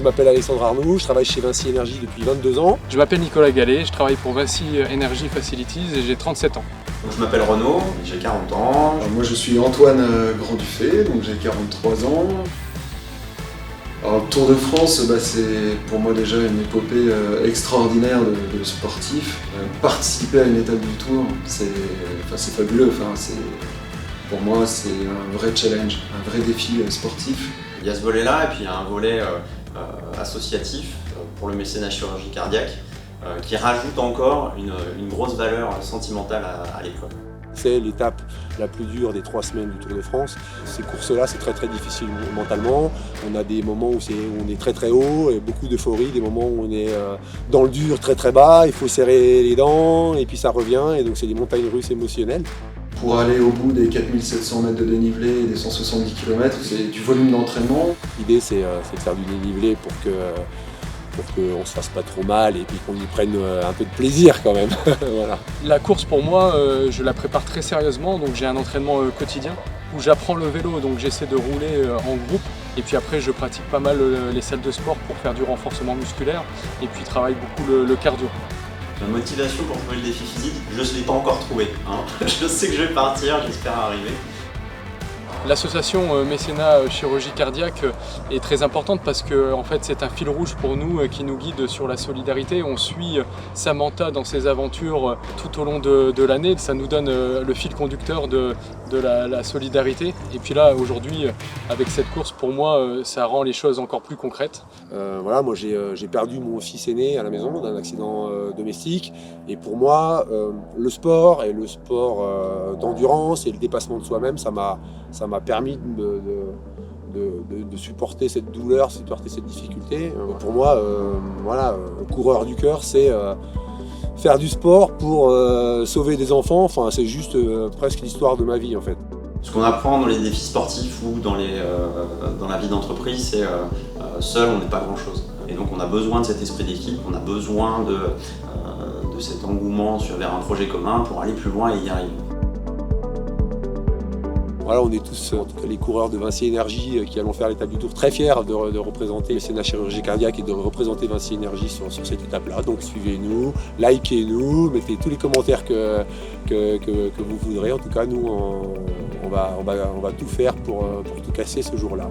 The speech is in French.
m'appelle Alexandre Arnoux, je travaille chez Vinci Énergie depuis 22 ans. Je m'appelle Nicolas Gallet, je travaille pour Vinci Energy Facilities et j'ai 37 ans. Donc, je m'appelle Renaud, j'ai 40 ans. Alors, moi je suis Antoine Grand-Dufay, donc j'ai 43 ans. Alors, le Tour de France, c'est pour moi déjà une épopée extraordinaire de sportif. Participer à une étape du Tour, c'est fabuleux. Pour moi, c'est un vrai challenge, un vrai défi sportif. Il y a ce volet-là, et puis il y a un volet associatif pour le mécénat chirurgie cardiaque qui rajoute encore une grosse valeur sentimentale à l'épreuve. C'est l'étape la plus dure des 3 semaines du Tour de France. Ces courses-là, c'est très difficile mentalement. On a des moments où on est très haut, et beaucoup d'euphorie, des moments où on est dans le dur très bas, il faut serrer les dents, et puis ça revient, et donc c'est des montagnes russes émotionnelles. Pour aller au bout des 4700 mètres de dénivelé et des 170 km, c'est du volume d'entraînement. L'idée, c'est de faire du dénivelé pour qu'on ne se fasse pas trop mal et puis qu'on y prenne un peu de plaisir quand même. Voilà. La course pour moi, je la prépare très sérieusement, donc j'ai un entraînement quotidien où j'apprends le vélo, donc j'essaie de rouler en groupe. Et puis après, je pratique pas mal les salles de sport pour faire du renforcement musculaire et puis travaille beaucoup le cardio. Ma motivation pour trouver le défi physique, je ne l'ai pas encore trouvé. Je sais que je vais partir, j'espère arriver. L'association mécénat chirurgie cardiaque est très importante parce que en fait, c'est un fil rouge pour nous qui nous guide sur la solidarité. On suit Samantha dans ses aventures tout au long de l'année. Ça nous donne le fil conducteur de la solidarité. Et puis là, aujourd'hui, avec cette course, pour moi, ça rend les choses encore plus concrètes. Voilà, moi j'ai perdu mon fils aîné à la maison d'un accident domestique. Et pour moi, le sport et le sport d'endurance et le dépassement de soi-même, ça m'a permis de supporter cette douleur, supporter cette difficulté. Pour moi, coureur du cœur, c'est faire du sport pour sauver des enfants. Enfin, c'est juste presque l'histoire de ma vie en fait. Ce qu'on apprend dans les défis sportifs ou dans la vie d'entreprise, c'est seul on n'est pas grand-chose. Et donc on a besoin de cet esprit d'équipe, on a besoin de cet engouement vers un projet commun pour aller plus loin et y arriver. Voilà, on est tous, en tout cas les coureurs de Vinci Énergie qui allons faire l'étape du Tour, très fiers de représenter le mécénat chirurgie cardiaque et de représenter Vinci Énergie sur cette étape-là. Donc suivez-nous, likez-nous, mettez tous les commentaires que vous voudrez. En tout cas, nous, on va tout faire pour tout casser ce jour-là.